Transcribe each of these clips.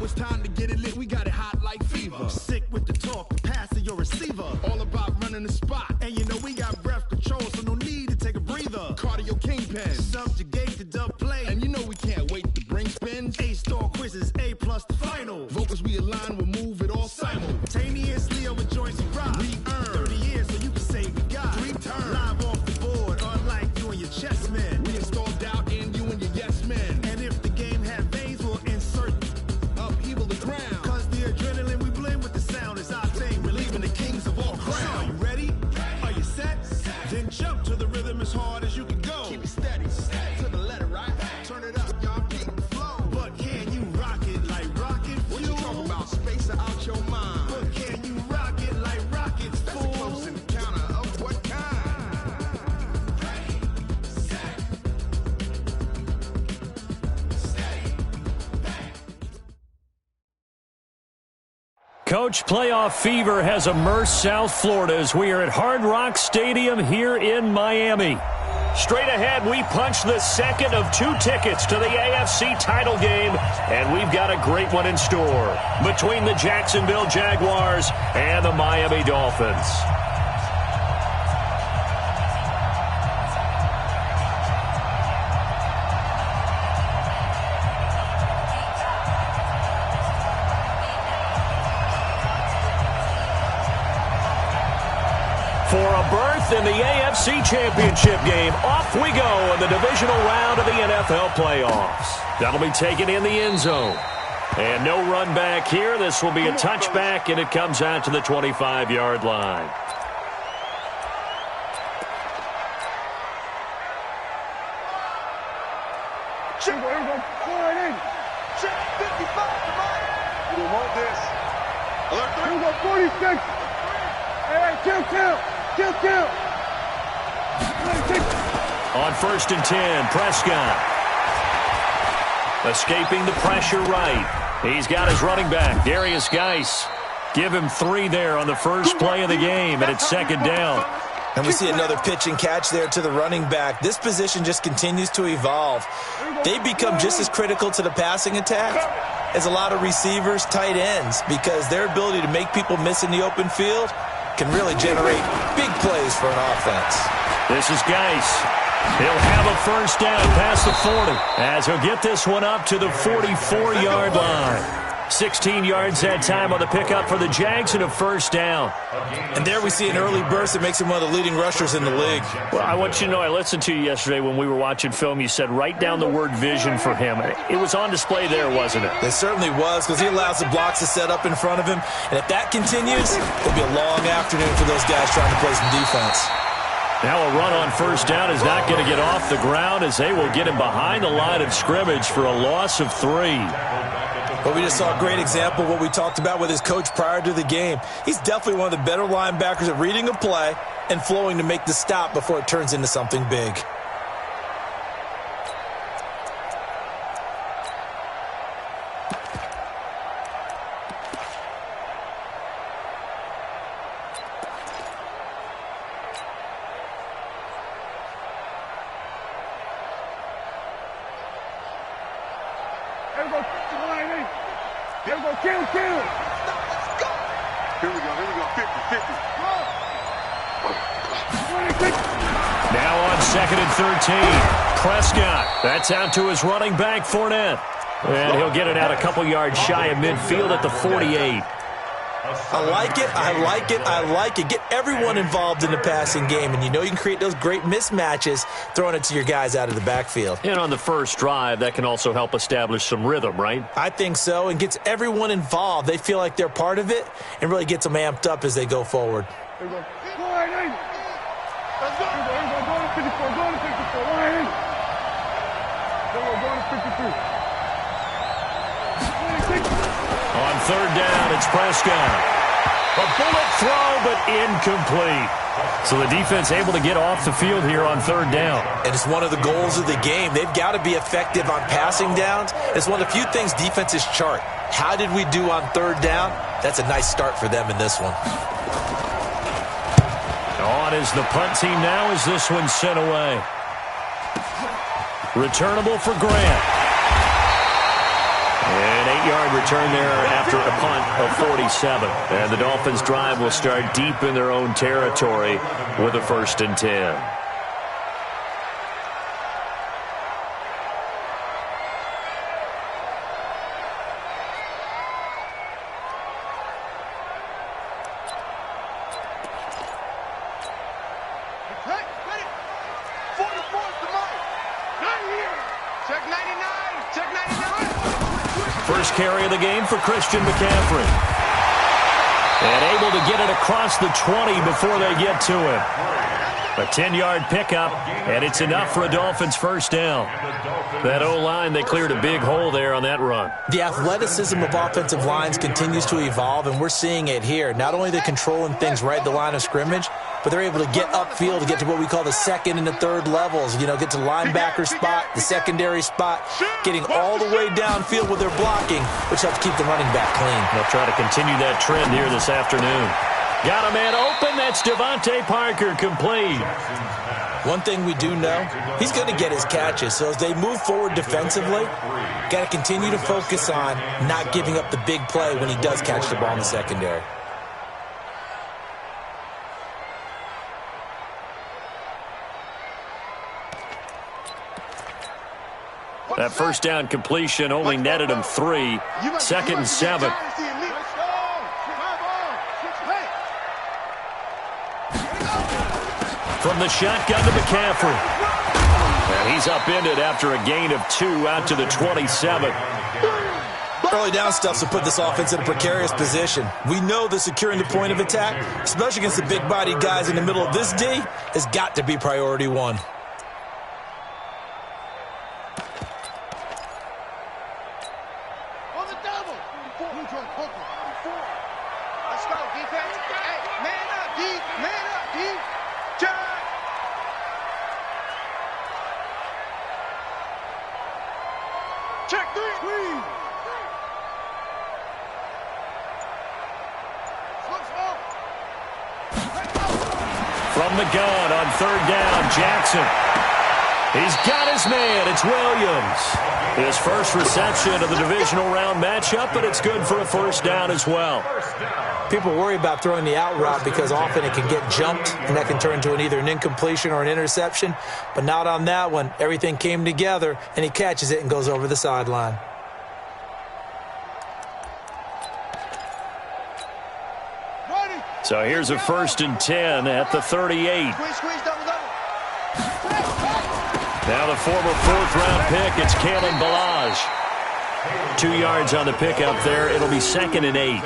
it's time to get it lit, we got it hot like fever. Sick with the talk, the pass to your receiver. All about running the spot. And you know we got breath control, so no need to take a breather. Cardio kingpin. Subjugate the dub play. And you know we can't wait to bring spins. A-star quizzes, A+ the final. Vocals we align, we'll move it all simultaneously over joints and rock. We earn 30 years so you can say we got 3 turns. Live off the board, unlike you and your chess men. We install doubt in you and your yes men. And if the game had veins, we'll insert upheaval the ground. Cause the adrenaline we blend with the sound is our thing. Relieving the kings of all crowns. So are you ready? Are you set? Then jump to the rhythm as hard as you can go. Keep it steady, to the letter, right? Turn it up, y'all, keep the flow. But can you rock it like rocket fuel? What you talking about? Space or out your mind? But can you rock it like rockets, That's fool? a close encounter of what kind? Ready, set, steady, bang. Coach, playoff fever has immersed South Florida as we are at Hard Rock Stadium here in Miami. Straight ahead, we punch the second of 2 tickets to the AFC title game, and we've got a great one in store between the Jacksonville Jaguars and the Miami Dolphins. For a berth in the AFC Championship game, off we go in the divisional round of the NFL playoffs. That'll be taken in the end zone. And no run back here. This will be a touchback, and it comes out to the 25-yard line. Check, we're going to pour it in. Check, 55 to Mike. We want this. Alert 3. We're going 46. Hey, kill. On 1st and 10, Prescott. Escaping the pressure right. He's got his running back, Darius Geis. Give him 3 there on the first play of the game, and it's 2nd down. And we see another pitch and catch there to the running back. This position just continues to evolve. They become just as critical to the passing attack as a lot of receivers, tight ends, because their ability to make people miss in the open field can really generate big plays for an offense. This is Geis. He'll have a first down past the 40 as he'll get this one up to the 44-yard line. 16 yards that time on the pickup for the Jags and a first down. And there we see an early burst that makes him one of the leading rushers in the league. Well, I want you to know, I listened to you yesterday when we were watching film. You said write down the word vision for him. It was on display there, wasn't it? It certainly was, because he allows the blocks to set up in front of him. And if that continues, it'll be a long afternoon for those guys trying to play some defense. Now a run on first down is not going to get off the ground as they will get him behind the line of scrimmage for a loss of 3. But we just saw a great example of what we talked about with his coach prior to the game. He's definitely one of the better linebackers at reading a play and flowing to make the stop before it turns into something big. Kill. Here we go, 50. Now on 2nd and 13, Prescott. That's out to his running back, Fournette. And he'll get it out a couple yards shy of midfield at the 48. I like it. Get everyone involved in the passing game, and you know you can create those great mismatches throwing it to your guys out of the backfield. And on the first drive, that can also help establish some rhythm, right? I think so, and gets everyone involved. They feel like they're part of it and really gets them amped up as they go forward. Here we go. Let's go. Go to 54. Go to 52. On 3rd down, it's Prescott. A bullet throw, but incomplete. So the defense able to get off the field here on 3rd down. And it's one of the goals of the game. They've got to be effective on passing downs. It's one of the few things defenses chart. How did we do on 3rd down? That's a nice start for them in this one. On is the punt team now as this one's sent away. Returnable for Grant. And 8-yard return there after a punt of 47. And the Dolphins' drive will start deep in their own territory with a 1st and 10. First carry of the game for Christian McCaffrey. And able to get it across the 20 before they get to him. A 10-yard pickup, and it's enough for a Dolphins 1st down. That O-line, they cleared a big hole there on that run. The athleticism of offensive lines continues to evolve, and we're seeing it here. Not only are they controlling things right at the line of scrimmage, but they're able to get upfield to get to what we call the 2nd and the 3rd levels. You know, get to linebacker spot, the secondary spot, getting all the way downfield with their blocking, which helps keep the running back clean. They'll try to continue that trend here this afternoon. Got a man open. That's Devontae Parker, complete. One thing we do know, he's going to get his catches. So as they move forward defensively, got to continue to focus on not giving up the big play when he does catch the ball in the secondary. That 1st down completion only netted him 3. 2nd and 7. From the shotgun to McCaffrey. And he's upended after a gain of 2 out to the 27. Early down stuff to put this offense in a precarious position. We know that securing the point of attack, especially against the big-bodied guys in the middle of this D, has got to be priority 1. Let's go, defense. Hey, man up, D. Man up, D. Check 3. From the gun on 3rd down, Jackson. He's got his man. It's Williams. His first reception of the divisional round matchup, but it's good for a 1st down as well. People worry about throwing the out route because often it can get jumped, and that can turn into either an incompletion or an interception. But not on that one. Everything came together, and he catches it and goes over the sideline. So here's a 1st and 10 at the 38. Now the former 4th-round pick, it's Kalen Ballage. 2 yards on the pickup there. It'll be 2nd and 8.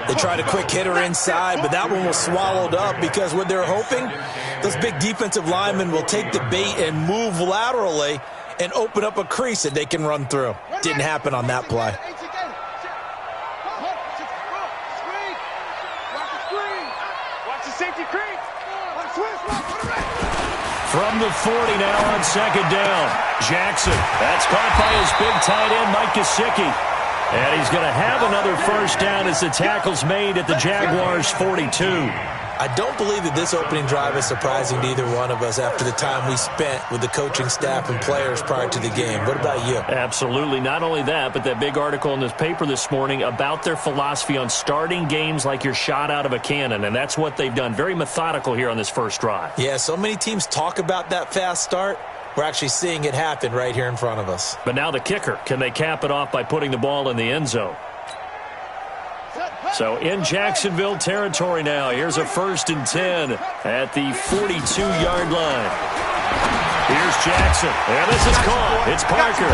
They tried a quick hitter inside, but that one was swallowed up because what they're hoping, those big defensive linemen will take the bait and move laterally and open up a crease that they can run through. Didn't happen on that play. From the 40 now on 2nd down. Jackson. That's caught by his big tight end, Mike Gesicki. And he's going to have another 1st down as the tackle's made at the Jaguars' 42. I don't believe that this opening drive is surprising to either one of us after the time we spent with the coaching staff and players prior to the game. What about you? Absolutely. Not only that, but that big article in this paper this morning about their philosophy on starting games like you're shot out of a cannon, and that's what they've done. Very methodical here on this first drive. Yeah, so many teams talk about that fast start. We're actually seeing it happen right here in front of us. But now the kicker. Can they cap it off by putting the ball in the end zone? So in Jacksonville territory now. Here's a 1st and 10 at the 42-yard line. Here's Jackson. And this is caught. It's Parker.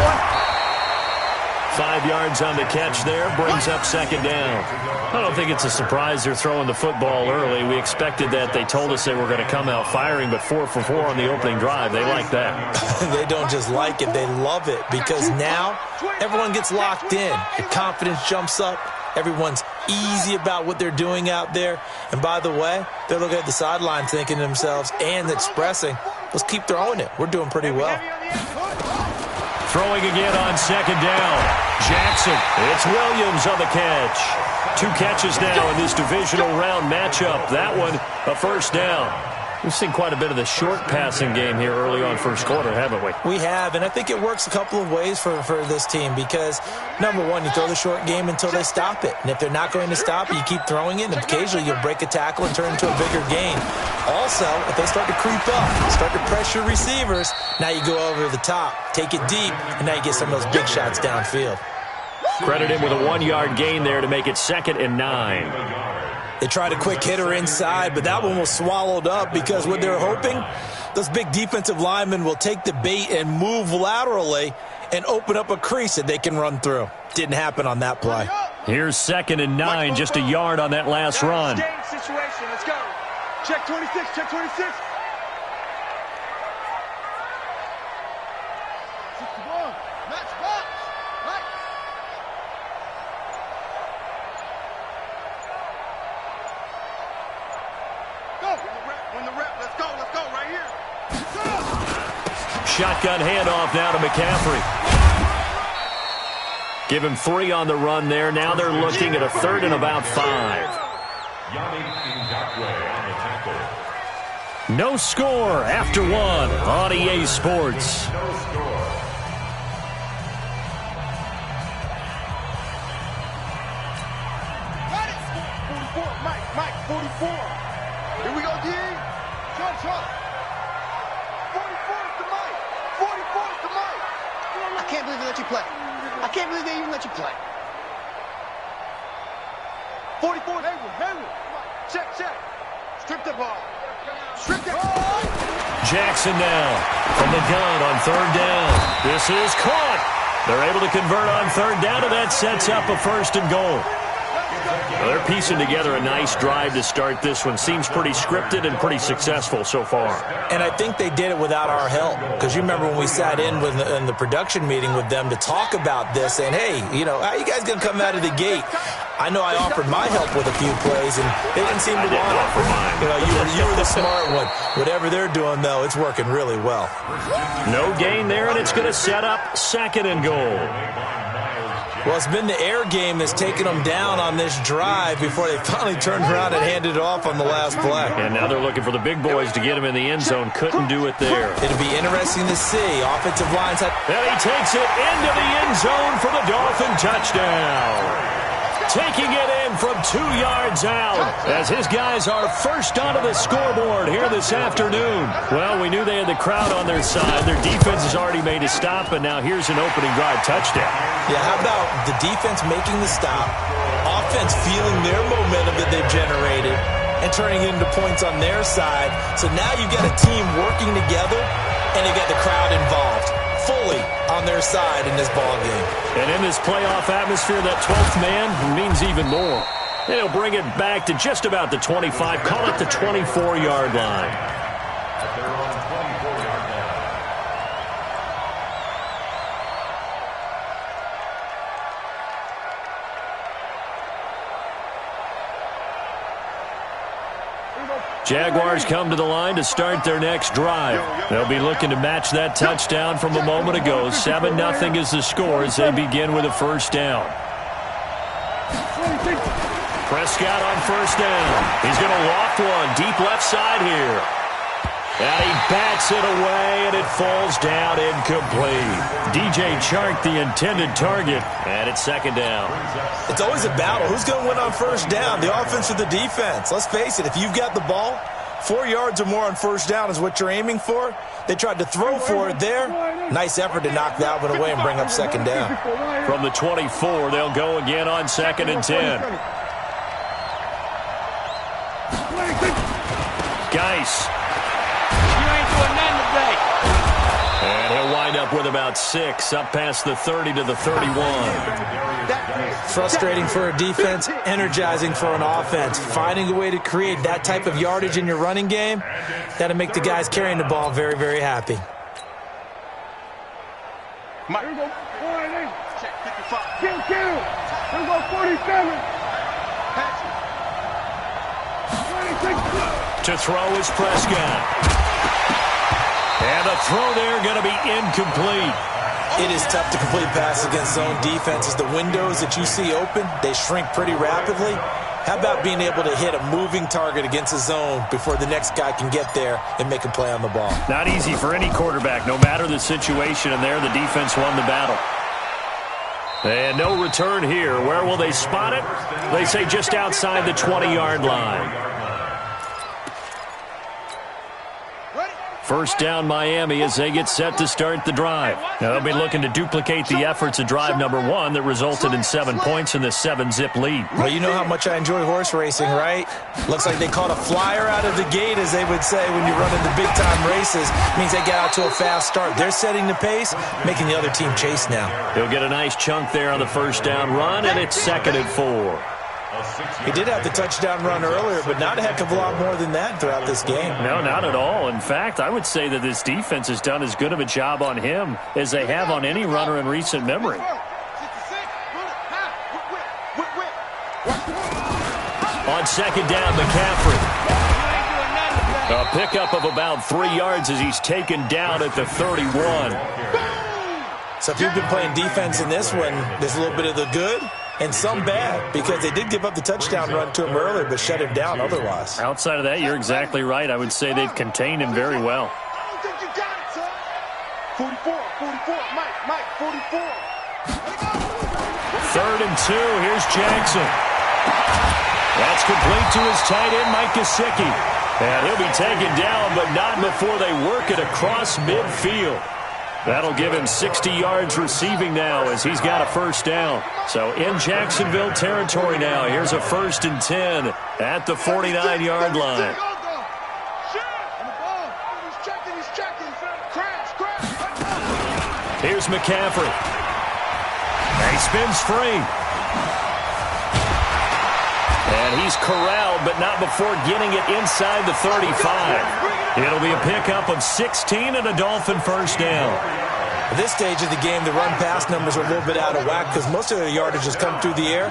5 yards on the catch there. Brings up 2nd down. I don't think it's a surprise they're throwing the football early. We expected that. They told us they were going to come out firing, but 4 for 4 on the opening drive. They like that. They don't just like it. They love it because now everyone gets locked in. The confidence jumps up. Everyone's easy about what they're doing out there. And by the way, they're looking at the sideline thinking to themselves and expressing, let's keep throwing it. We're doing pretty well. Throwing again on 2nd down. Jackson. It's Williams on the catch. 2 catches now in this divisional round matchup. That one, a 1st down. We've seen quite a bit of the short passing game here early on first quarter, haven't we? We have, and I think it works a couple of ways for this team because, number one, you throw the short game until they stop it. And if they're not going to stop it, you keep throwing it, and occasionally you'll break a tackle and turn it into a bigger gain. Also, if they start to creep up, start to pressure receivers, now you go over the top, take it deep, and now you get some of those big shots downfield. Credit him with a 1-yard gain there to make it 2nd and 9. They tried a quick hitter inside, but that one was swallowed up because what they're hoping, those big defensive linemen will take the bait and move laterally and open up a crease that they can run through. Didn't happen on that play. Here's 2nd and 9, just a yard on that last run. Situation. Let's go. Check 26. Check 26. 61. Match box. Right. Go. Win the rep. Let's go. Let's go right here. Shotgun handoff now to McCaffrey. Give him 3 on the run there. Now they're looking at a 3rd and about 5. No score after 1 on EA Sports. Mike, 44. Here we go, D. Sean. 44 is the Mike. 44 is the Mike. I can't believe they let you play. I can't believe they even let you play. 44 is Hayward. Check. Strip the ball. Jackson now from the gun on 3rd down. This is caught. They're able to convert on 3rd down, and that sets up a 1st and goal. Well, they're piecing together a nice drive to start this one. Seems pretty scripted and pretty successful so far. And I think they did it without our help. Because you remember when we sat in the production meeting with them to talk about this, saying, hey, how you guys going to come out of the gate? I know I offered my help with a few plays, and they didn't seem to want it. Offer mine. You were the smart one. Whatever they're doing, though, it's working really well. No gain there, and it's going to set up 2nd and goal. Well, it's been the air game that's taken them down on this drive before they finally turned around and handed it off on the last play. And now they're looking for the big boys to get him in the end zone. Couldn't do it there. It'll be interesting to see. Offensive lines have... And he takes it into the end zone for the Dolphin touchdown. Taking it in from 2 yards out as his guys are first onto the scoreboard here this afternoon. Well, we knew they had the crowd on their side. Their defense has already made a stop, and now here's an opening drive touchdown. Yeah, how about the defense making the stop, offense feeling their momentum that they've generated, and turning it into points on their side. So now you've got a team working together, and you got the crowd involved fully on their side in this ball game. And in this playoff atmosphere, that 12th man means even more. And he'll bring it back to just about the 25, call it the 24-yard line. Jaguars come to the line to start their next drive. They'll be looking to match that touchdown from a moment ago. 7-0 is the score as they begin with a 1st down. Prescott on 1st down. He's going to loft one deep left side here. And he bats it away, and it falls down incomplete. DJ Chark, the intended target, and it's 2nd down. It's always a battle. Who's going to win on 1st down, the offense or the defense? Let's face it, if you've got the ball, 4 yards or more on 1st down is what you're aiming for. They tried to throw for it there. Nice effort to knock that one away and bring up 2nd down. From the 24, they'll go again on 2nd and 10. Geis. And he'll wind up with about 6, up past the 30 to the 31. Frustrating for a defense, energizing for an offense. Finding a way to create that type of yardage in your running game, that'll make the guys carrying the ball very, very happy. Here we go. Check 55. Kill. Here we go, 47. To throw is Prescott. And the throw there going to be incomplete. It is tough to complete passes against zone defenses. The windows that you see open, they shrink pretty rapidly. How about being able to hit a moving target against a zone before the next guy can get there and make a play on the ball? Not easy for any quarterback, no matter the situation, and there the defense won the battle. And no return here. Where will they spot it? They say just outside the 20-yard line. First down Miami as they get set to start the drive. Now they'll be looking to duplicate the efforts of drive number 1 that resulted in 7 points in the 7-zip lead. Well, you know how much I enjoy horse racing, right? Looks like they caught a flyer out of the gate, as they would say when you run into big-time races. It means they get out to a fast start. They're setting the pace, making the other team chase now. He'll get a nice chunk there on the first down run, and it's 2nd and 4. He did have the touchdown run earlier, but not a heck of a lot more than that throughout this game. No, not at all. In fact, I would say that this defense has done as good of a job on him as they have on any runner in recent memory. On second down, McCaffrey. A pickup of about 3 yards as he's taken down at the 31. So if you've been playing defense in this one, there's a little bit of the good and some bad, because they did give up the touchdown run to him earlier but shut him down otherwise. Outside of that, you're exactly right. I would say they've contained him very well. I don't think you got it, son. 44, Mike, 44. 3rd and 2, here's Jackson. That's complete to his tight end, Mike Gesicki. And he'll be taken down, but not before they work it across midfield. That'll give him 60 yards receiving now as he's got a first down. So in Jacksonville territory now. Here's a 1st and 10 at the 49-yard line. Here's McCaffrey. He spins free. And he's corralled, but not before getting it inside the 35. It'll be a pickup of 16 and a Dolphin first down. At this stage of the game, the run-pass numbers are a little bit out of whack because most of their yardage has come through the air.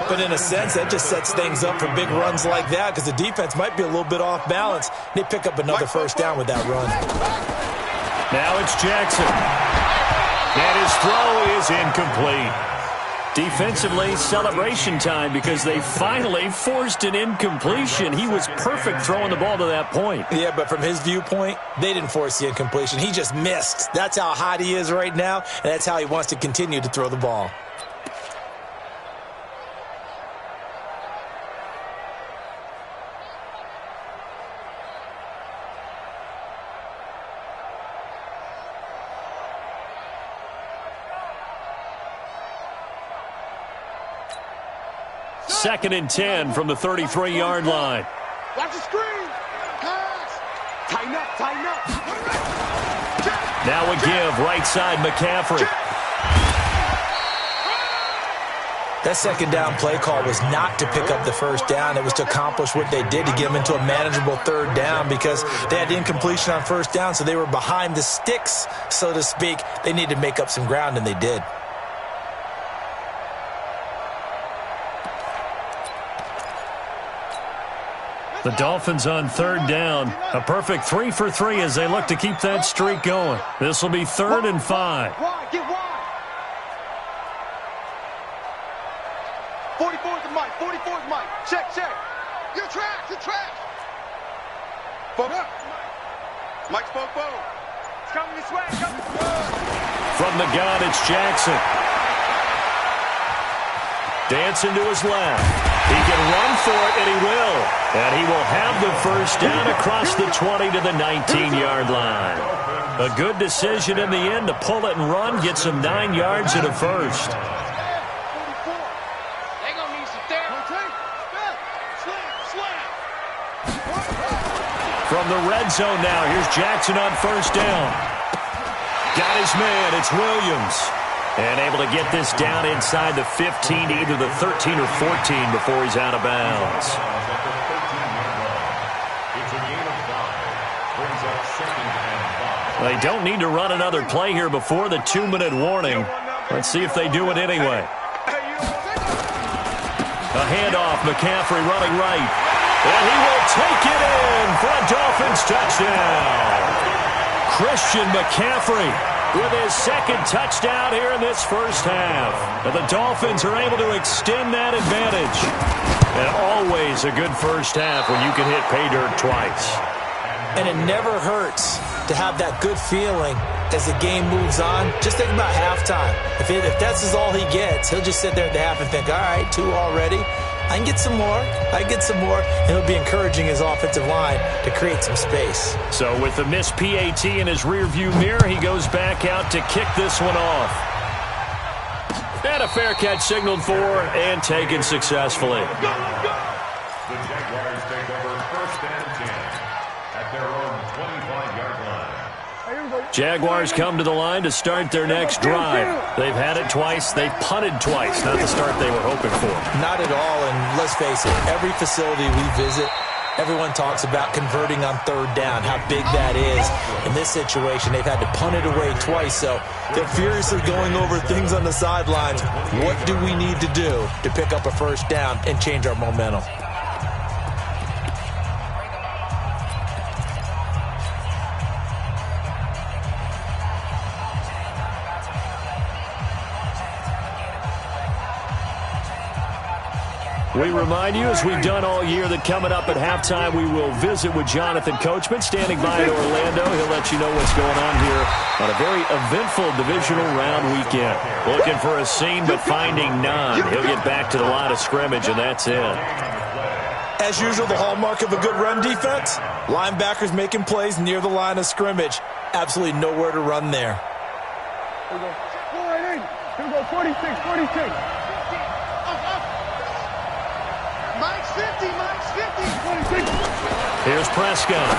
But in a sense, that just sets things up for big runs like that because the defense might be a little bit off balance. They pick up another first down with that run. Now it's Jackson. And his throw is incomplete. Defensively, celebration time because they finally forced an incompletion. He was perfect throwing the ball to that point. Yeah, but from his viewpoint, they didn't force the incompletion. He just missed. That's how hot he is right now, and that's how he wants to continue to throw the ball. Second and 10 from the 33-yard line. Watch the screen. Pass. Tighten up. Now a give, right side McCaffrey. That second down play call was not to pick up the first down. It was to accomplish what they did to get them into a manageable 3rd down because they had incompletion on first down, so they were behind the sticks, so to speak. They needed to make up some ground, and they did. The Dolphins on 3rd down. A perfect 3 for 3 as they look to keep that streak going. This will be 3rd and 5. Get wide. 44's the Mike. Check. You're trash. Mike's spoke. It's coming this way. From the gun, it's Jackson. Dancing to his left. He can run for it, and he will. And he will have the first down across the 20 to the 19-yard line. A good decision in the end to pull it and run, get some 9 yards and a first. From the red zone now, here's Jackson on first down. Got his man, it's Williams. And able to get this down inside the 15, either the 13 or 14 before he's out of bounds. They don't need to run another play here before the 2-minute warning. Let's see if they do it anyway. A handoff, McCaffrey running right. And he will take it in for a Dolphins touchdown. Christian McCaffrey with his second touchdown here in this first half. And the Dolphins are able to extend that advantage. And always a good first half when you can hit pay dirt twice. And it never hurts to have that good feeling as the game moves on. Just think about halftime. If that's all he gets, he'll just sit there at the half and think, all right, 2 already. I can get some more. And he'll be encouraging his offensive line to create some space. So with the missed PAT in his rearview mirror, he goes back out to kick this one off. And a fair catch signaled for and taken successfully. The Jaguars take over first and 10 at their own 25-yard line. Jaguars come to the line to start their next drive. They've had it twice. They've punted twice. Not the start they were hoping for. Not at all, and let's face it, every facility we visit, everyone talks about converting on third down, how big that is. In this situation, they've had to punt it away twice, so they're furiously going over things on the sidelines. What do we need to do to pick up a first down and change our momentum? We remind you, as we've done all year, that coming up at halftime, we will visit with Jonathan Coachman, standing by in Orlando. He'll let you know what's going on here on a very eventful divisional round weekend. Looking for a scene, but finding none. He'll get back to the line of scrimmage, and that's it. As usual, the hallmark of a good run defense, linebackers making plays near the line of scrimmage. Absolutely nowhere to run there. Here we go. Go right in. Here we go. 46. Mike's 50, 26. Here's Prescott.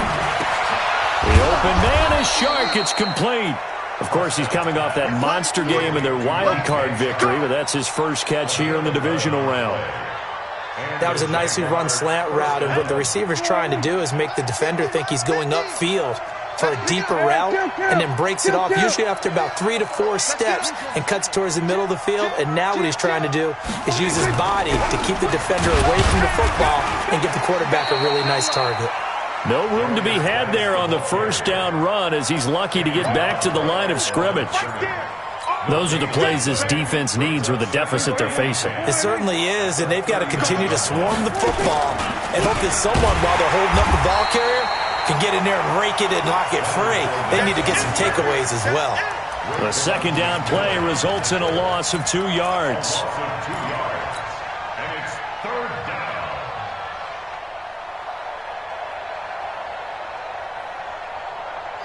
The open man is Shark. It's complete. Of course, he's coming off that monster game in their wild card victory, but that's his first catch here in the divisional round. That was a nicely run slant route, and what the receiver's trying to do is make the defender think he's going upfield for a deeper route, and then breaks it off, usually after about 3 to 4 steps, and cuts towards the middle of the field. And now what he's trying to do is use his body to keep the defender away from the football and give the quarterback a really nice target. No room to be had there on the first down run, as he's lucky to get back to the line of scrimmage. Those are the plays this defense needs with the deficit they're facing. It certainly is, and they've got to continue to swarm the football and hope that someone, while they're holding up the ball carrier, can get in there and rake it and lock it free. They need to get some takeaways as well. The second down play results in a loss of 2 yards. And it's third down.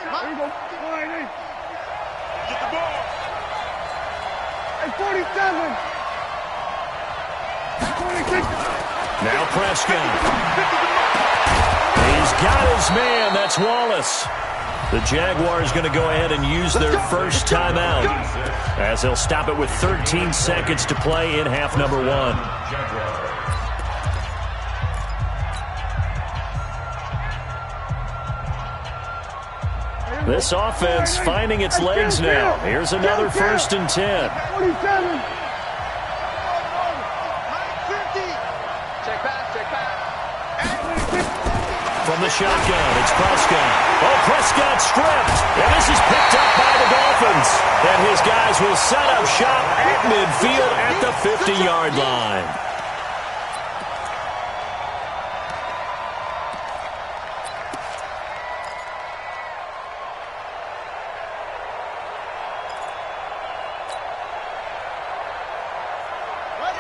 Here we go. Go right in. Get the ball. Hey, 47. 26. Now Prescott. He's got his man. That's Wallace. The Jaguars going to go ahead and use their first timeout, as they'll stop it with 13 seconds to play in half number 1. This offense finding its legs now. Here's another 1st and 10. 47. From the shotgun, it's Prescott. Oh, Prescott stripped. And this is picked up by the Dolphins. And his guys will set up shop at midfield at the 50-yard line.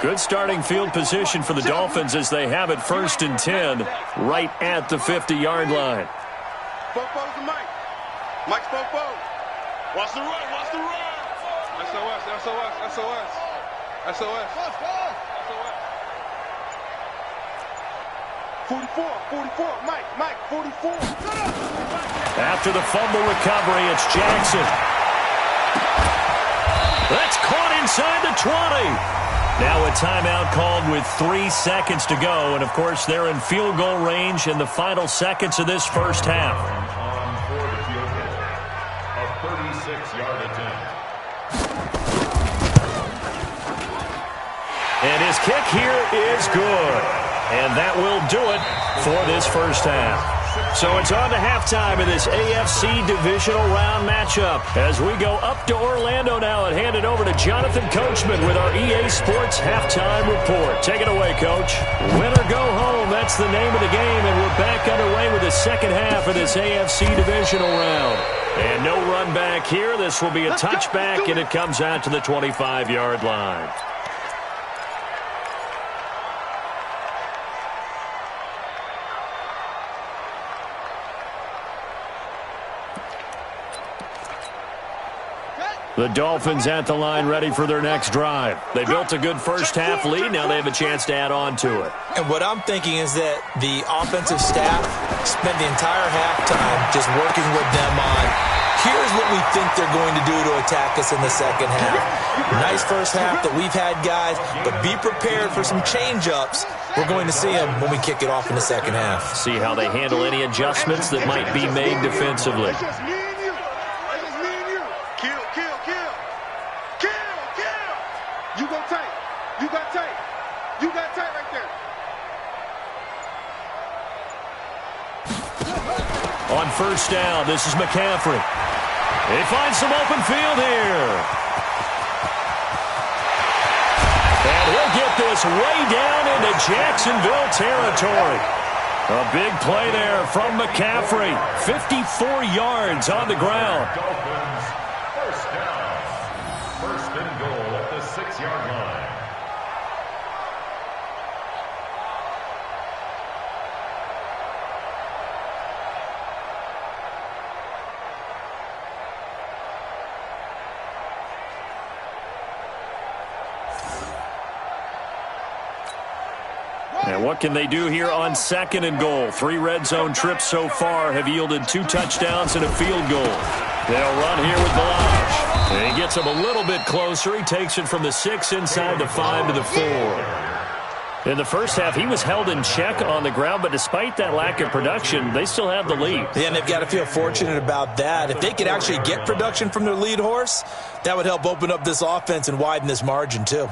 Good starting field position for the Dolphins as they have it 1st and 10 right at the 50-yard line. Fofo's the Mike. Mike's Fofo. Watch the run. SOS. 44. Mike, 44. After the fumble recovery, it's Jackson. That's caught inside the 20. Now a timeout called with 3 seconds to go. And, of course, they're in field goal range in the final seconds of this first half. On for the field goal. A 36-yard attempt. And his kick here is good. And that will do it for this first half. So it's on to halftime in this AFC divisional round matchup. As we go up to Orlando now and hand it over to Jonathan Coachman with our EA Sports halftime report. Take it away, Coach. Win or go home, that's the name of the game, and we're back underway with the second half of this AFC divisional round. And no run back here. This will be a touchback, and it comes out to the 25-yard line. The Dolphins at the line ready for their next drive. They built a good first-half lead. Now they have a chance to add on to it. And what I'm thinking is that the offensive staff spent the entire halftime just working with them on, here's what we think they're going to do to attack us in the second half. Nice first half that we've had, guys, but be prepared for some change-ups. We're going to see them when we kick it off in the second half. See how they handle any adjustments that might be made defensively. On first down, this is McCaffrey. They find some open field here. And he'll get this way down into Jacksonville territory. A big play there from McCaffrey. 54 yards on the ground. Dolphins, first down. First and goal at the 6-yard line. And what can they do here on second and goal? 3 red zone trips so far have yielded 2 touchdowns and a field goal. They'll run here with Balaj. And he gets him a little bit closer. He takes it from the 6 inside the 5 to the 4. In the first half, he was held in check on the ground, but despite that lack of production, they still have the lead. Yeah, and they've got to feel fortunate about that. If they could actually get production from their lead horse, that would help open up this offense and widen this margin too.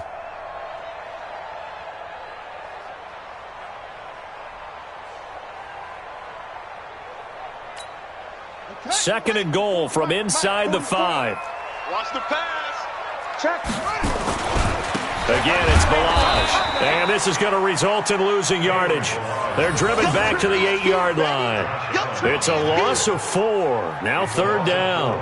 Second and goal from inside the 5. Watch the pass. Check. Again, it's Balaj. And this is going to result in losing yardage. They're driven back to the 8-yard line. It's a loss of 4. Now third down.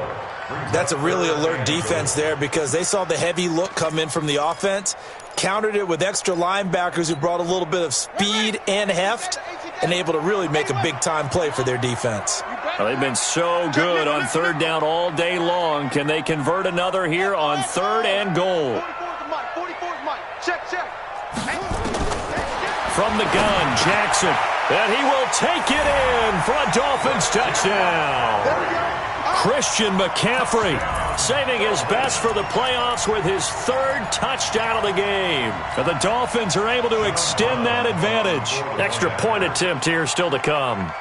That's a really alert defense there because they saw the heavy look come in from the offense, countered it with extra linebackers who brought a little bit of speed and heft, and able to really make a big-time play for their defense. Well, they've been so good on third down all day long. Can they convert another here on third and goal? From the gun, Jackson. And he will take it in for a Dolphins touchdown. Christian McCaffrey saving his best for the playoffs with his 3rd touchdown of the game. And the Dolphins are able to extend that advantage. Extra point attempt here still to come.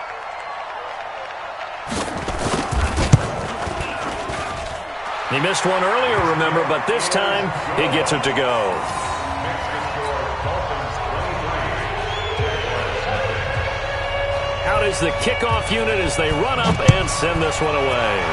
He missed one earlier, remember, but this time he gets it to go. Out is the kickoff unit as they run up and send this one away.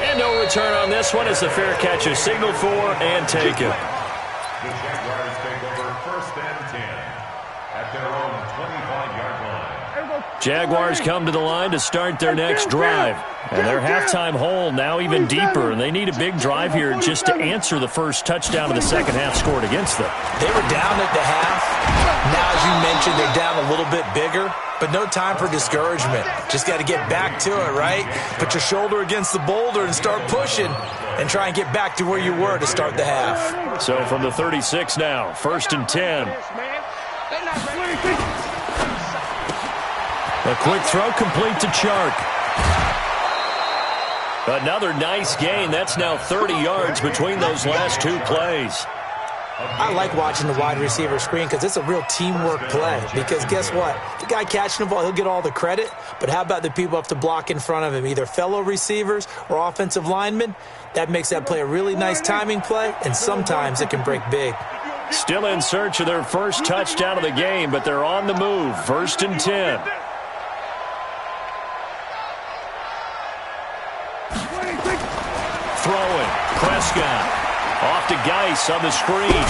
And no return on this one as the fair catch is signaled for and taken. The Jaguars take over first and 10 at their own 25-yard line. Jaguars come to the line to start their next drive. And their halftime hole now even deeper, and they need a big drive here just to answer the first touchdown of the second half scored against them. They were down at the half. Now, as you mentioned, they're down a little bit bigger, but no time for discouragement. Just got to get back to it, right? Put your shoulder against the boulder and start pushing and try and get back to where you were to start the half. So from the 36 now, first and 10. A quick throw complete to Chark. Another nice gain. That's now 30 yards between those last 2 plays. I like watching the wide receiver screen because it's a real teamwork play. Because guess what? The guy catching the ball, he'll get all the credit. But how about the people up to block in front of him, either fellow receivers or offensive linemen? That makes that play a really nice timing play, and sometimes it can break big. Still in search of their first touchdown of the game, but they're on the move. 1st and 10. Throwing. Prescott. Off to Geis on the screen.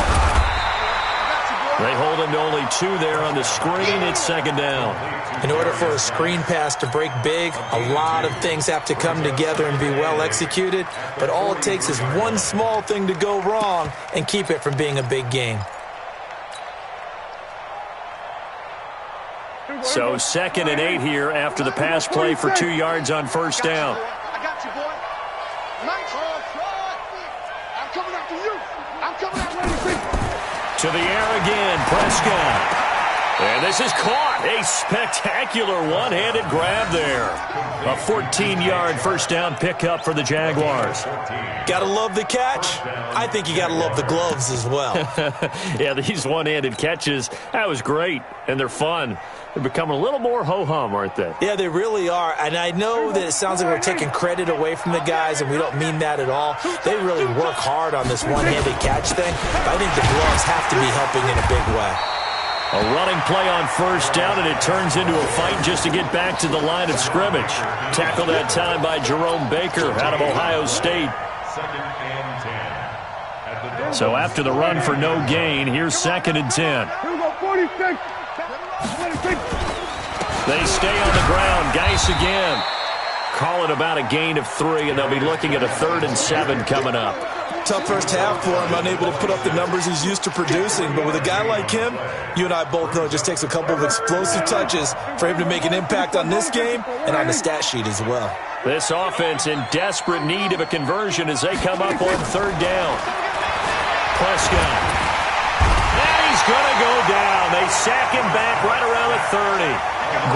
They hold him to only 2 there on the screen. It's 2nd down. In order for a screen pass to break big, a lot of things have to come together and be well executed. But all it takes is one small thing to go wrong and keep it from being a big game. So 2nd and 8 here after the pass play for 2 yards on 1st down. I got you, boy. Nice. I'm coming after you. I'm coming after you. To the air again, Prescott. And this is caught. A spectacular one-handed grab there. A 14-yard first down pickup for the Jaguars. Gotta love the catch. I think you gotta love the gloves as well. Yeah, these one-handed catches, that was great, and they're fun. They're becoming a little more ho-hum, aren't they? Yeah, they really are. And I know that it sounds like we're taking credit away from the guys, and we don't mean that at all. They really work hard on this one-handed catch thing. But I think the gloves have to be helping in a big way. A running play on 1st down, and it turns into a fight just to get back to the line of scrimmage. Tackled that time by Jerome Baker out of Ohio State. 2nd and 10. So after the run for no gain, here's 2nd and 10. Here we go, 46. 46. They stay on the ground. Geis again. Call it about a gain of 3, and they'll be looking at a 3rd and 7 coming up. Tough first half for him, unable to put up the numbers he's used to producing. But with a guy like him, you and I both know it just takes a couple of explosive touches for him to make an impact on this game and on the stat sheet as well. This offense in desperate need of a conversion as they come up on 3rd down. Prescott. And he's going to go down. They sack him back right around the 30.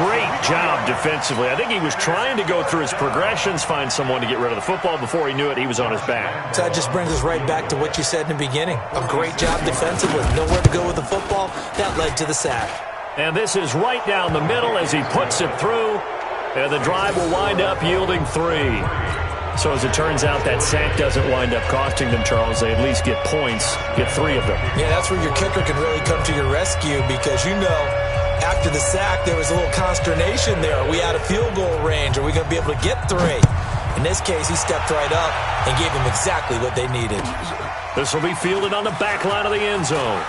Great job defensively. I think he was trying to go through his progressions, find someone to get rid of the football. Before he knew it, he was on his back. So that just brings us right back to what you said in the beginning. A great job defensively. Nowhere to go with the football. That led to the sack. And this is right down the middle as he puts it through. And the drive will wind up yielding 3. So as it turns out, that sack doesn't wind up costing them, Charles. They at least get points, get 3 of them. Yeah, that's where your kicker can really come to your rescue because you know after the sack there was a little consternation there. Are we out of field goal range? Are we going to be able to get 3? In this case, he stepped right up and gave them exactly what they needed. This will be fielded on the back line of the end zone.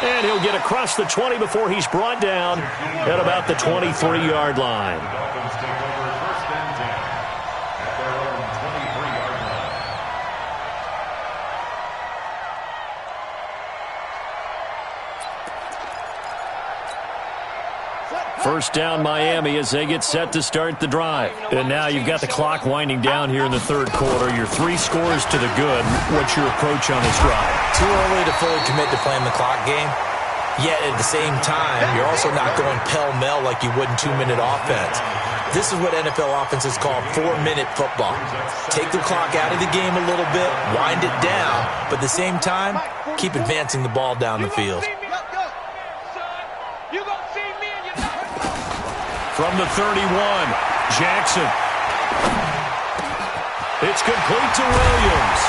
And he'll get across the 20 before he's brought down at about the 23-yard line. Dolphins take over 1st and 10 at their own 23-yard line. First down Miami as they get set to start the drive. And now you've got the clock winding down here in the 3rd quarter. Your 3 scores to the good. What's your approach on this drive? Too early to fully commit to playing the clock game. Yet at the same time, you're also not going pell-mell like you would in 2-minute offense. This is what NFL offenses call 4-minute football. Take the clock out of the game a little bit, wind it down, but at the same time, keep advancing the ball down the field. From the 31, Jackson. It's complete to Williams.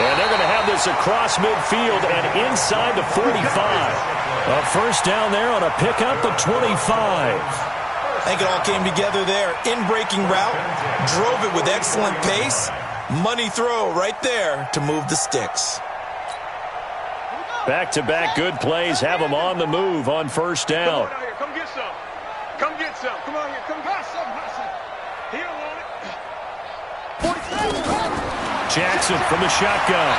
And they're going to have this across midfield and inside the 45. A first down there on a pickup of 25. I think it all came together there. In-breaking route, drove it with excellent pace. Money throw right there to move the sticks. Back-to-back good plays have them on the move on first down. Come get some. Come get some. Come on here. Come get some. He don't want it. Jackson from the shotgun.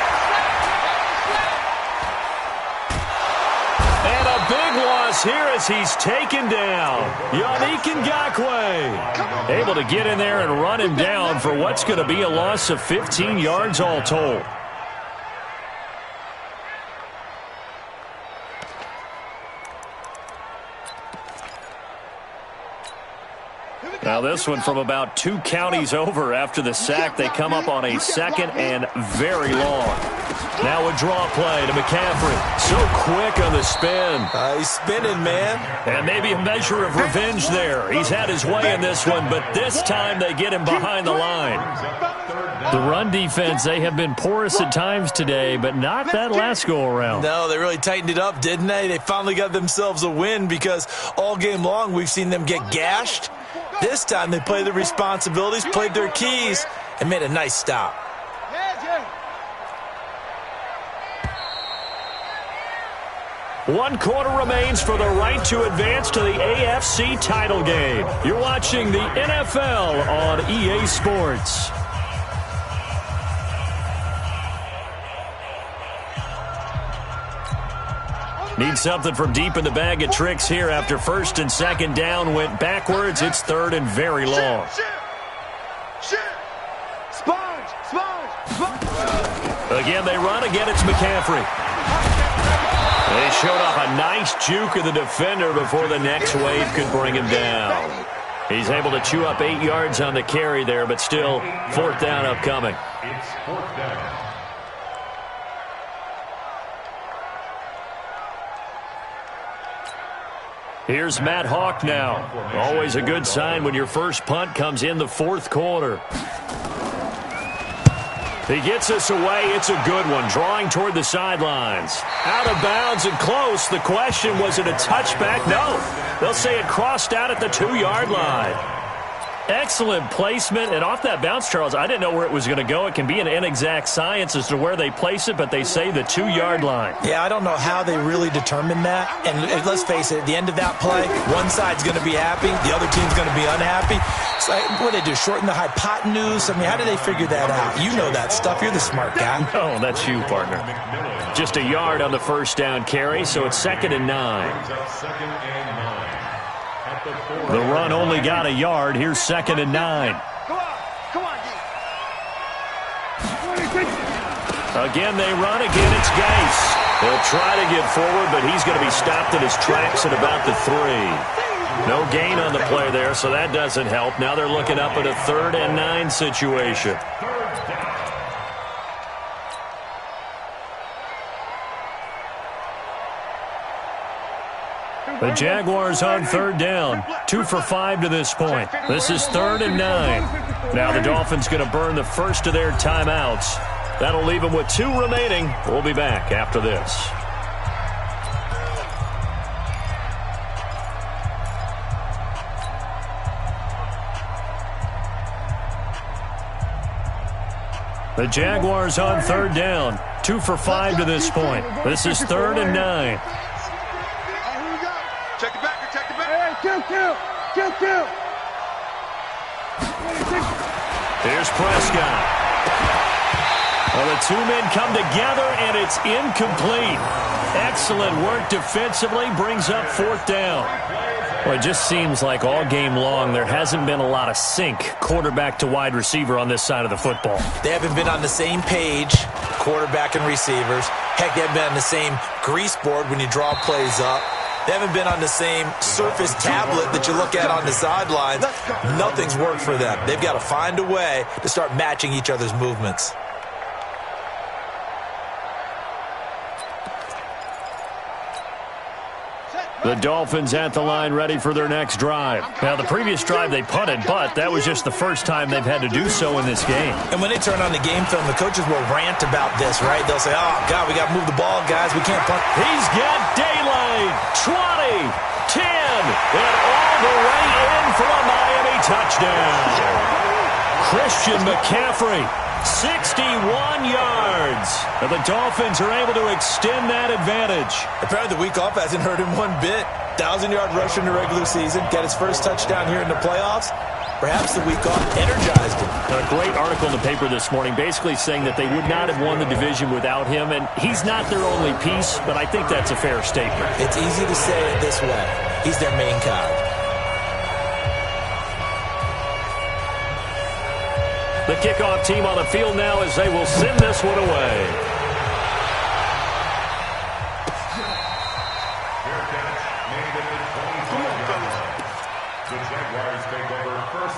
And a big loss here as he's taken down. Yannick Ngakoue able to get in there and run him down for what's going to be a loss of 15 yards all told. Now this one from about 2 counties over after the sack. They come up on a 2nd and very long. Now a draw play to McCaffrey. So quick on the spin. He's spinning, man. And maybe a measure of revenge there. He's had his way in this one, but this time they get him behind the line. The run defense, they have been porous at times today, but not that last go-around. No, they really tightened it up, didn't they? They finally got themselves a win because all game long we've seen them get gashed. This time they played their responsibilities, played their keys, and made a nice stop. 1 quarter remains for the right to advance to the AFC title game. You're watching the NFL on EA Sports. Need something from deep in the bag of tricks here after 1st and 2nd down went backwards. It's 3rd and very long. Again, they run. Again, it's McCaffrey. They showed off a nice juke of the defender before the next wave could bring him down. He's able to chew up 8 yards on the carry there, but still 4th down upcoming. It's 4th down. Here's Matt Hawk now. Always a good sign when your first punt comes in the 4th quarter. He gets us away. It's a good one. Drawing toward the sidelines. Out of bounds and close. The question, was it a touchback? No. They'll say it crossed out at the 2-yard line. Excellent placement. And off that bounce, Charles, I didn't know where it was going to go. It can be an inexact science as to where they place it, but they say the 2-yard line. Yeah, I don't know how they really determined that. And let's face it, at the end of that play, one side's going to be happy, the other team's going to be unhappy. It's like, what do they do, shorten the hypotenuse? I mean, how do they figure that out? You know that stuff. You're the smart guy. No, that's you, partner. Just a yard on the 1st down carry, so it's 2nd and 9. The run only got a yard. Here's 2nd and 9. Come on, Again, they run. Again, it's Gase. He'll try to get forward, but he's going to be stopped in his tracks at about the 3. No gain on the play there, so that doesn't help. Now they're looking up at a 3rd and 9 situation. The Jaguars on 3rd down. 2 for 5 to this point. This is 3rd and 9. Now the Dolphins going to burn the first of their timeouts. That'll leave them with 2 remaining. We'll be back after this. The Jaguars on 3rd down. 2 for 5 to this point. This is 3rd and 9. Check it back. Hey, kill. Here's Prescott. Well, the 2 men come together, and it's incomplete. Excellent work defensively, brings up 4th down. Well, it just seems like all game long there hasn't been a lot of sync quarterback to wide receiver on this side of the football. They haven't been on the same page, quarterback and receivers. Heck, they haven't been on the same grease board when you draw plays up. They haven't been on the same surface tablet that you look at on the sidelines. Nothing's worked for them. They've got to find a way to start matching each other's movements. The Dolphins at the line ready for their next drive. Now, the previous drive they punted, but that was just the first time they've had to do so in this game. And when they turn on the game film, the coaches will rant about this, right? They'll say, oh, God, we got to move the ball, guys. We can't punt. He's got daylight. 20, 10, and all the way in for a Miami touchdown. Christian McCaffrey, 61 yards. And the Dolphins are able to extend that advantage. Apparently the week off hasn't hurt him one bit. 1,000-yard rush in the regular season. Got his first touchdown here in the playoffs. Perhaps the week off energized him. A great article in the paper this morning basically saying that they would not have won the division without him. And he's not their only piece, but I think that's a fair statement. It's easy to say it this way. He's their main cog. The kickoff team on the field now as they will send this one away. The Jaguars take over 1st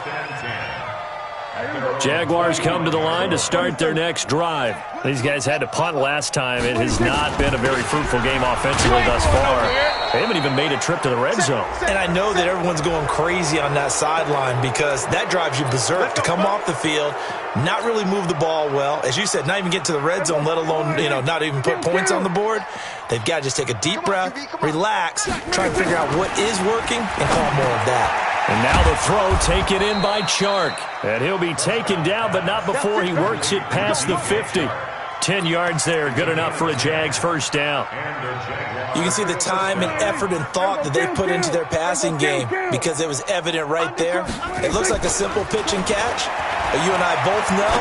Jaguars come to the line to start their next drive. These guys had to punt last time. It has not been a very fruitful game offensively thus far. They haven't even made a trip to the red zone. And I know that everyone's going crazy on that sideline because that drives you berserk to come off the field, not really move the ball well. As you said, not even get to the red zone, let alone, not even put points on the board. They've got to just take a deep breath, relax, try and figure out what is working, and call more of that. And now the throw taken in by Chark. And he'll be taken down, but not before he works it past the 50. 10 yards there, good enough for a Jags first down. You can see the time and effort and thought that they put into their passing game because it was evident right there. It looks like a simple pitch and catch, but you and I both know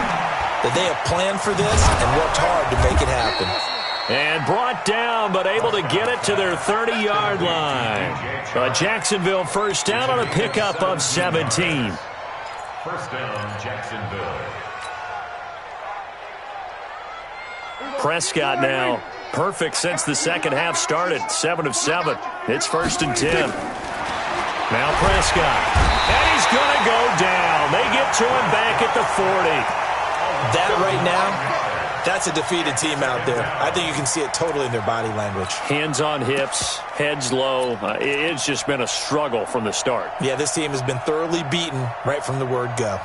that they have planned for this and worked hard to make it happen. And brought down, but able to get it to their 30-yard line. A Jacksonville first down on a pickup of 17. First down, Jacksonville. Prescott now, perfect since the second half started. 7 of 7. It's 1st and 10. Now Prescott. And he's going to go down. They get to him back at the 40. That right now, that's a defeated team out there. I think you can see it totally in their body language. Hands on hips, heads low. It's just been a struggle from the start. Yeah, this team has been thoroughly beaten right from the word go.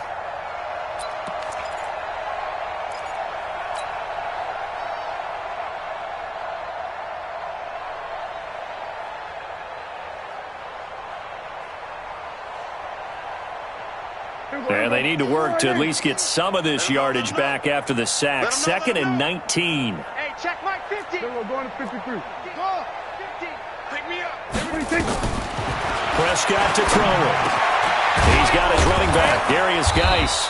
And they need to work to at least get some of this yardage back after the sack. 2nd and 19. Hey, check my 50. We're going to 53. Go. 50. Pick me up. Prescott to throw it. He's got his running back, Darius Geis.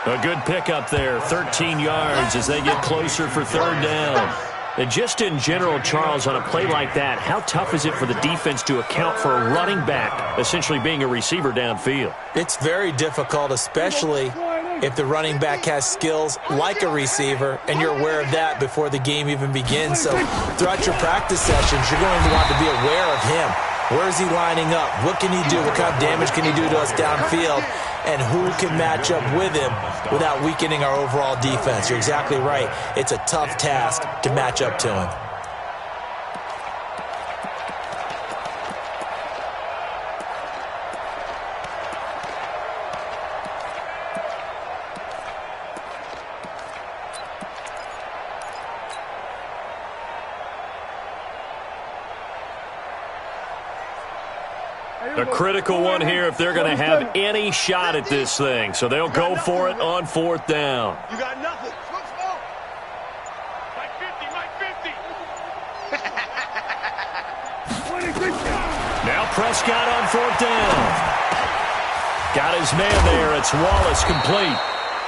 A good pickup there, 13 yards as they get closer for 3rd down. And just in general, Charles, on a play like that, how tough is it for the defense to account for a running back essentially being a receiver downfield? It's very difficult, especially if the running back has skills like a receiver, and you're aware of that before the game even begins. So throughout your practice sessions, you're going to want to be aware of him. Where is he lining up? What can he do? What kind of damage can he do to us downfield? And who can match up with him without weakening our overall defense? You're exactly right. It's a tough task to match up to him. A critical one here if they're going to have any shot at this thing. So they'll go for it on 4th down. You got nothing. Smoke, smoke. Mike 50, Mike 50. Now Prescott on 4th down. Got his man there. It's Wallace complete.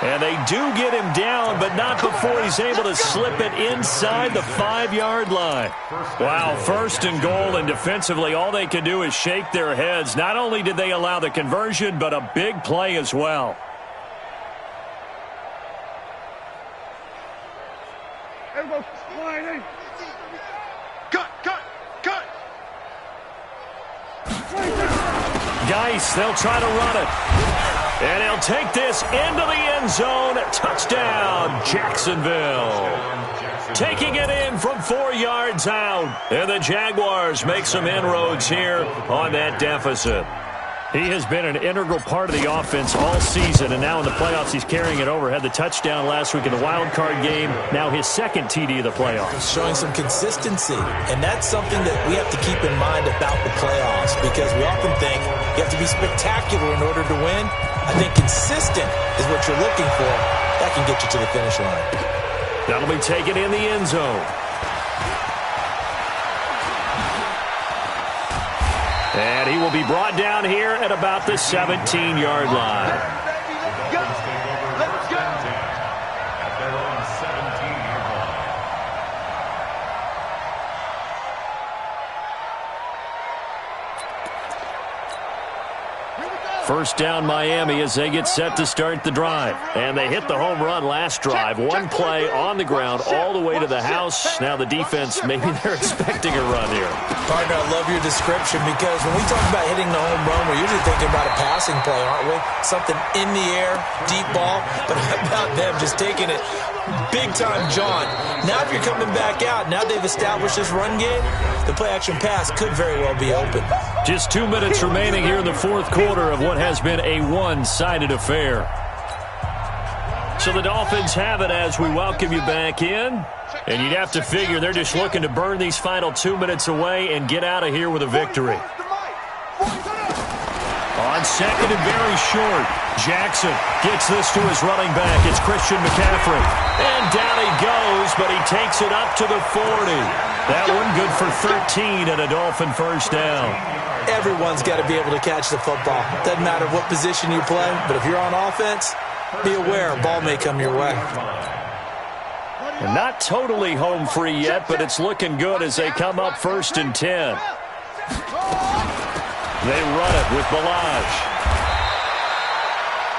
And they do get him down, but not before he's able to slip it inside the 5-yard line. Wow, 1st and goal, and defensively all they can do is shake their heads. Not only did they allow the conversion, but a big play as well. Everybody flying in. Cut. Geis, they'll try to run it. And he'll take this into the end zone. Touchdown, Jacksonville. Taking it in from 4 yards out. And the Jaguars make some inroads here on that deficit. He has been an integral part of the offense all season, and now in the playoffs he's carrying it over. Had the touchdown last week in the wild card game. Now his 2nd TD of the playoffs. Showing some consistency, and that's something that we have to keep in mind about the playoffs because we often think you have to be spectacular in order to win. I think consistent is what you're looking for. That can get you to the finish line. That'll be taken in the end zone. And he will be brought down here at about the 17-yard line. Let's go. At their own 17-yard line. First down Miami as they get set to start the drive. And they hit the home run last drive. One play on the ground all the way to the house. Now the defense, maybe they're expecting a run here. Partner, I love your description because when we talk about hitting the home run, we're usually thinking about a passing play, aren't we? Something in the air, deep ball. But how about them just taking it big time, John? Now if you're coming back out, now they've established this run game, the play-action pass could very well be open. Just 2 minutes remaining here in the fourth quarter of what has been a one-sided affair. So the Dolphins have it as we welcome you back in. And you'd have to figure they're just looking to burn these final 2 minutes away and get out of here with a victory. On second and very short, Jackson gets this to his running back. It's Christian McCaffrey. And down he goes, but he takes it up to the 40. That one good for 13 and a Dolphin first down. Everyone's got to be able to catch the football. Doesn't matter what position you play, but if you're on offense, be aware a ball may come your way. And not totally home free yet, but it's looking good as they come up first and 10. They run it with Balaj.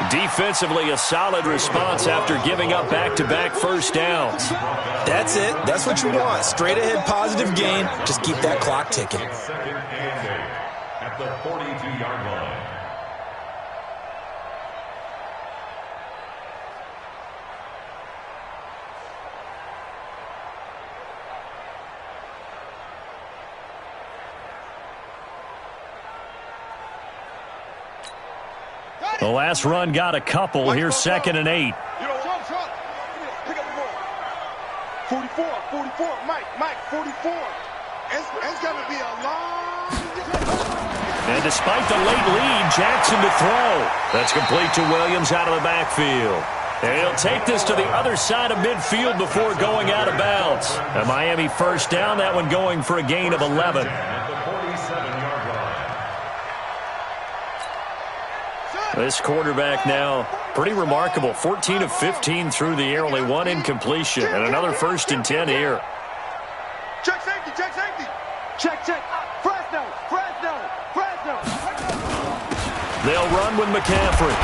Defensively, a solid response after giving up back-to-back first downs. That's it. That's what you want. Straight ahead, positive gain. Just keep that clock ticking. Second and 8 at the 42-yard line. The last run got a couple. Here's second and 8. Pick up the ball. 44, Mike, 44. It's going to be a long... And despite the late lead, Jackson to throw. That's complete to Williams out of the backfield. And he'll take this to the other side of midfield before going out of bounds. A Miami first down, that one going for a gain of 11. This quarterback now, pretty remarkable. 14 of 15 through the air, only one incompletion. And another first and 10 here. Check safety. Check. Fresno. They'll run with McCaffrey.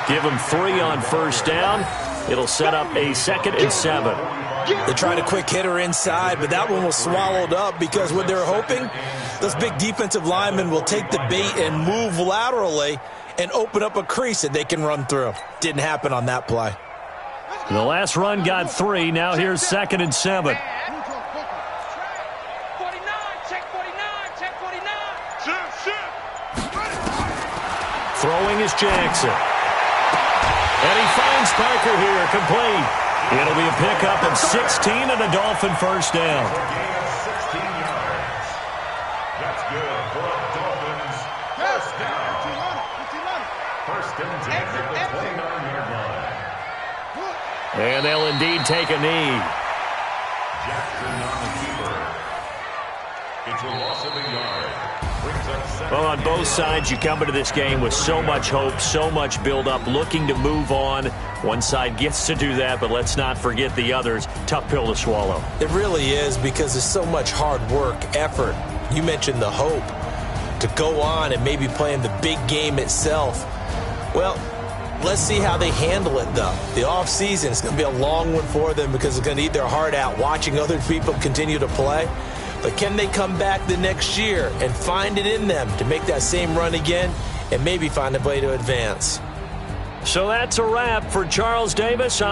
Give him 3 on first down. It'll set up a second and 7. They tried a quick hitter inside, but that one was swallowed up because what they're hoping, those big defensive linemen will take the bait and move laterally and open up a crease that they can run through. Didn't happen on that play. The last run got 3. Now here's second and 7. Throwing is Jackson. And he finds Parker here, complete. It'll be a pickup of 16 and a Dolphin first down. That's good for a Dolphins first down. First and 10 at the 29-yard line. And they'll indeed take a knee. Jackson on the keeper. It's a loss of a yard. Brings up second. Well, on both sides, you come into this game with so much hope, so much build-up, looking to move on. One side gets to do that, but let's not forget the others. Tough pill to swallow. It really is because there's so much hard work, effort. You mentioned the hope to go on and maybe play in the big game itself. Well, let's see how they handle it, though. The offseason is going to be a long one for them because they're going to eat their heart out watching other people continue to play. But can they come back the next year and find it in them to make that same run again and maybe find a way to advance? So that's a wrap for Charles Davis.